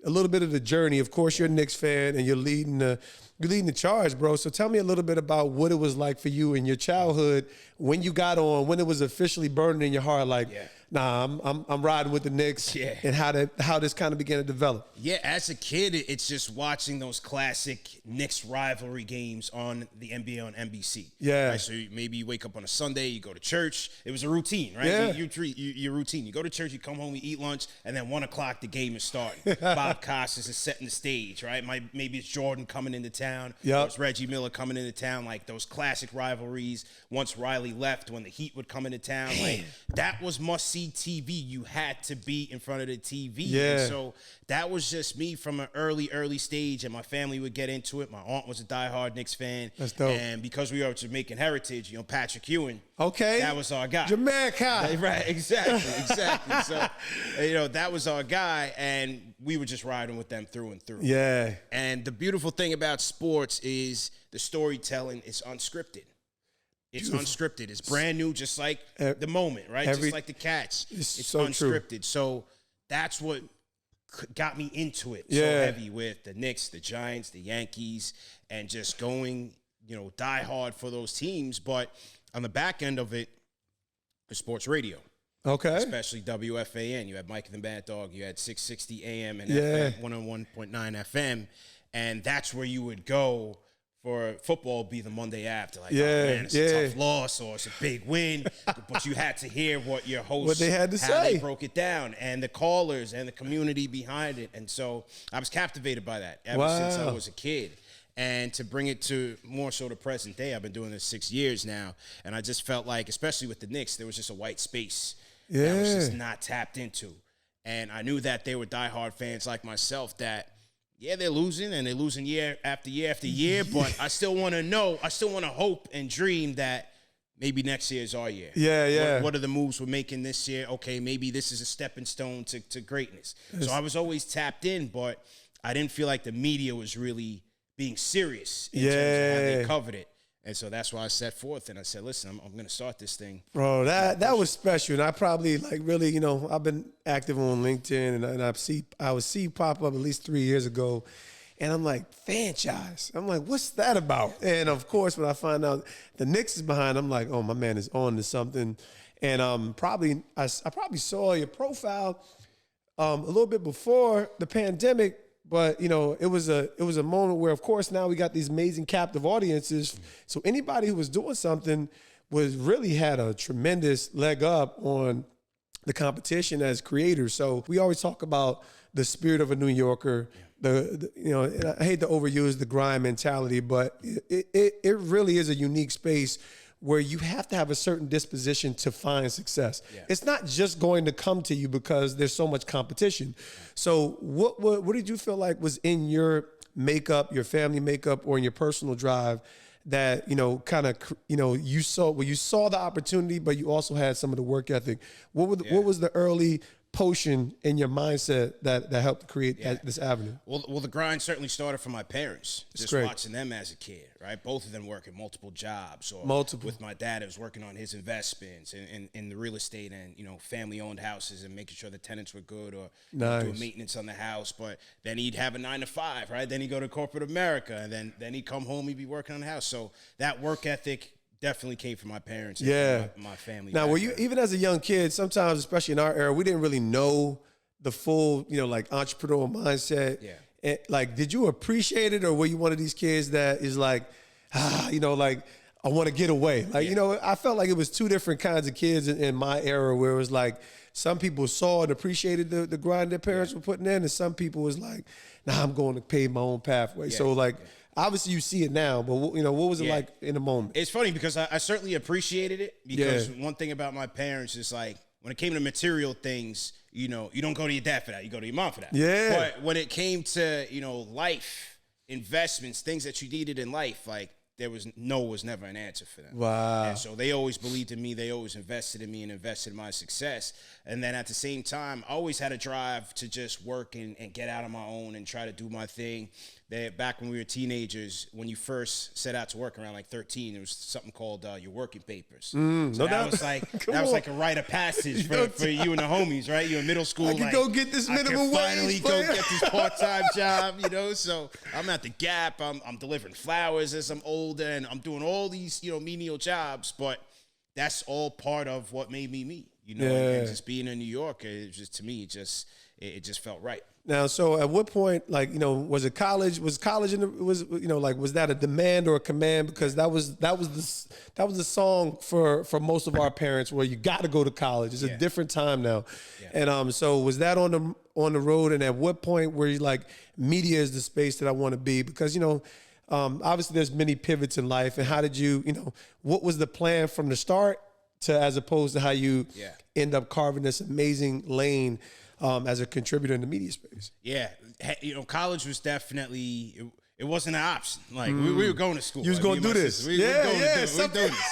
a little bit of the journey. Of course, you're a Knicks fan and you're leading the charge, bro. So tell me a little bit about what it was like for you in your childhood when you got on, when it was officially burning in your heart, like, nah, I'm riding with the Knicks, and how this kind of began to develop. Yeah, as a kid, it's just watching those classic Knicks rivalry games on the NBA on NBC. Yeah. Right? So maybe you wake up on a Sunday, you go to church. It was a routine, right? Yeah. Your routine. You go to church, you come home, you eat lunch, and then 1 o'clock the game is starting. Bob Costas is setting the stage, right? Maybe it's Jordan coming into town. Yep. Or it's Reggie Miller coming into town. Like those classic rivalries. Once Riley left, when the Heat would come into town, like that was must-see TV. You had to be in front of the TV. Yeah. And so that was just me from an early stage, and my family would get into it. My aunt was a diehard Knicks fan. That's dope. And because we are of Jamaican heritage, Patrick Ewing. Okay. That was our guy. Jamaica. Right, exactly. So, that was our guy, and we were just riding with them through and through. Yeah. And the beautiful thing about sports is the storytelling is unscripted. It's unscripted. It's brand new, just like the moment, right? Just like the Cats. It's so unscripted. True. So that's what got me into it so heavy with the Knicks, the Giants, the Yankees, and just going, die hard for those teams. But on the back end of it, the sports radio. Okay. Especially WFAN. You had Mike and the Mad Dog. You had 660 AM and FM, 101.9 FM. And that's where you would go for football be the Monday after. Like, oh, man, it's a tough loss or it's a big win. But you had to hear what your hosts, what they had to how say. they broke it down, and the callers and the community behind it. And so I was captivated by that ever since I was a kid. And to bring it to more so the present day, I've been doing this 6 years now, and I just felt like, especially with the Knicks, there was just a white space that was just not tapped into. And I knew that they were diehard fans like myself that, they're losing, and they're losing year after year after year, but I still want to hope and dream that maybe next year is our year. Yeah. What are the moves we're making this year? Okay, maybe this is a stepping stone to greatness. So I was always tapped in, but I didn't feel like the media was really being serious in terms of how they covered it. And so that's why I set forth and I said, listen, I'm going to start this thing. Bro, that was special. And I probably really, I've been active on LinkedIn and I would see pop up at least 3 years ago. And I'm like, Fanchise. I'm like, what's that about? And of course, when I find out the Knicks is behind, I'm like, oh, my man is on to something. And I probably saw your profile a little bit before the pandemic. But, it was a moment where, of course, now we got these amazing captive audiences. So anybody who was doing something really had a tremendous leg up on the competition as creators. So we always talk about the spirit of a New Yorker. And I hate to overuse the grind mentality, but it really is a unique space where you have to have a certain disposition to find success. Yeah. It's not just going to come to you because there's so much competition. So what did you feel like was in your makeup, your family makeup, or in your personal drive that, you saw the opportunity, but you also had some of the work ethic? What was the early potion in your mindset that helped create this avenue? Well, the grind certainly started from my parents. Just watching them as a kid, right? Both of them working multiple jobs. With my dad, I was working on his investments in the real estate and, family-owned houses and making sure the tenants were good or doing maintenance on the house. But then he'd have a 9 to 5, right? Then he'd go to corporate America, and then he'd come home, he'd be working on the house. So that work ethic definitely came from my parents and my family. Now, were you, even as a young kid, sometimes, especially in our era, we didn't really know the full, entrepreneurial mindset. Yeah. And, did you appreciate it, or were you one of these kids that is like, I want to get away? I felt like it was two different kinds of kids in my era where it was like, some people saw and appreciated the grind their parents were putting in, and some people was like, nah, I'm going to pave my own pathway. So, obviously, you see it now, but what was it like in the moment? It's funny because I certainly appreciated it because one thing about my parents is when it came to material things, you don't go to your dad for that. You go to your mom for that. Yeah. But when it came to, life, investments, things that you needed in life, no was never an answer for them. Wow. And so they always believed in me. They always invested in me and invested in my success. And then at the same time, I always had a drive to just work and get out on my own and try to do my thing. Back when we were teenagers, when you first set out to work around like 13, there was something called your working papers. So that was like a rite of passage for you and the homies, right? You're in middle school. I can go get this minimum wage. Finally go get this part-time job, you know. So I'm at the Gap. I'm delivering flowers as I'm older, and I'm doing all these, you know, menial jobs. But that's all part of what made me, you know. And just being in New York, it just, to me, it just felt right. Now, so at what point, like, you know, was it college? Was college was that a demand or a command? Because that was the song for most of our parents, where you got to go to college. It's a different time now. And so was that on the road? And at what point were you like, media is the space that I want to be? Because, you know, obviously there's many pivots in life. And how did you know, what was the plan from the start to as opposed to how you end up carving this amazing lane as a contributor in the media space? Yeah, you know, college was definitely, it wasn't an option. Like we were going to school. You was going to do this. We were doing this.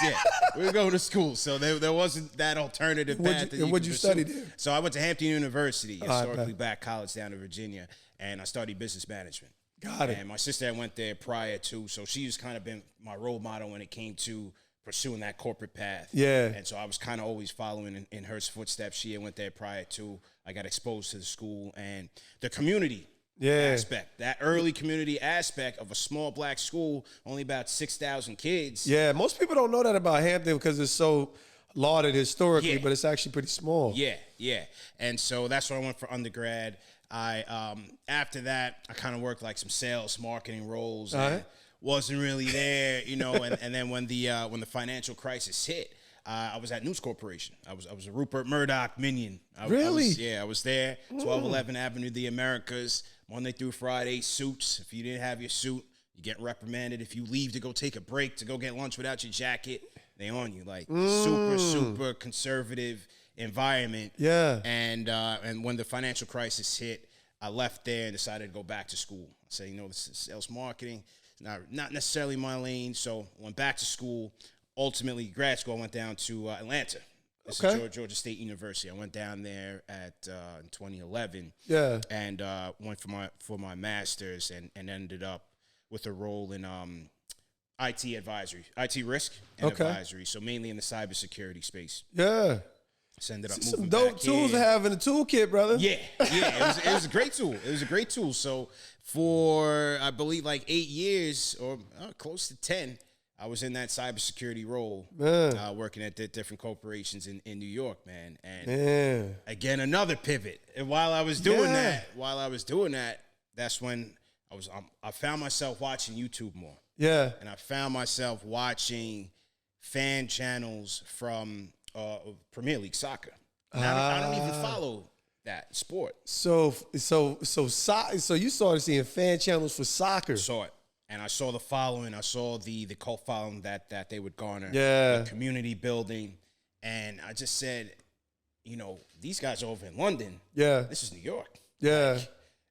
Yeah, we were going to school. So there wasn't that alternative path. And what'd you study there? So I went to Hampton University, historically black college down in Virginia, and I studied business management. Got it. And my sister had went there prior to, so she's kind of been my role model when it came to pursuing that corporate path. Yeah. And so I was kind of always following in her footsteps. She had went there prior to. I got exposed to the school and the community aspect, that early community aspect of a small black school, only about 6,000 kids. Yeah, most people don't know that about Hampton because it's so lauded historically, but it's actually pretty small. Yeah. And so that's where I went for undergrad. After that, I kind of worked like some sales, marketing roles. And wasn't really there, you know. And then when the financial crisis hit, I was at News Corporation. I was a Rupert Murdoch minion. I was there. 1211 Avenue of the Americas, Monday through Friday, suits. If you didn't have your suit, you get reprimanded. If you leave to go take a break, to go get lunch without your jacket, they on you. Like super conservative environment. Yeah. And when the financial crisis hit, I left there and decided to go back to school. I said, you know, this is sales marketing. Not necessarily my lane. So I went back to school. Ultimately, grad school, I went down to Atlanta. This is Georgia State University. I went down there in 2011. Yeah. And went for my master's and ended up with a role in IT advisory, IT risk and advisory. So mainly in the cybersecurity space. Yeah. So ended up some dope tools to have in the toolkit, brother. Yeah. It was a great tool. It was a great tool. So for, I believe, like 8 years or close to 10, I was in that cybersecurity role, working at different corporations in New York, man. And again, another pivot. And while I was doing that, that's when I found myself watching YouTube more. Yeah. And I found myself watching fan channels from Premier League soccer. And I don't even follow that sport. So you started seeing fan channels for soccer. Saw it. And I saw the following. I saw the cult following that they would garner. Yeah. The community building. And I just said, you know, these guys are over in London. Yeah. This is New York. Yeah.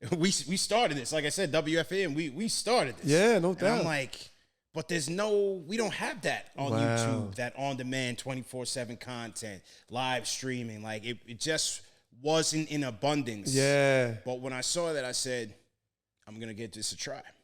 Like, we started this. Like I said, WFAN, we started this. Yeah, no doubt. And I'm like, but we don't have that on YouTube, that on-demand 24/7 content, live streaming. Like, it just wasn't in abundance. Yeah. But when I saw that, I said, I'm going to give this a try.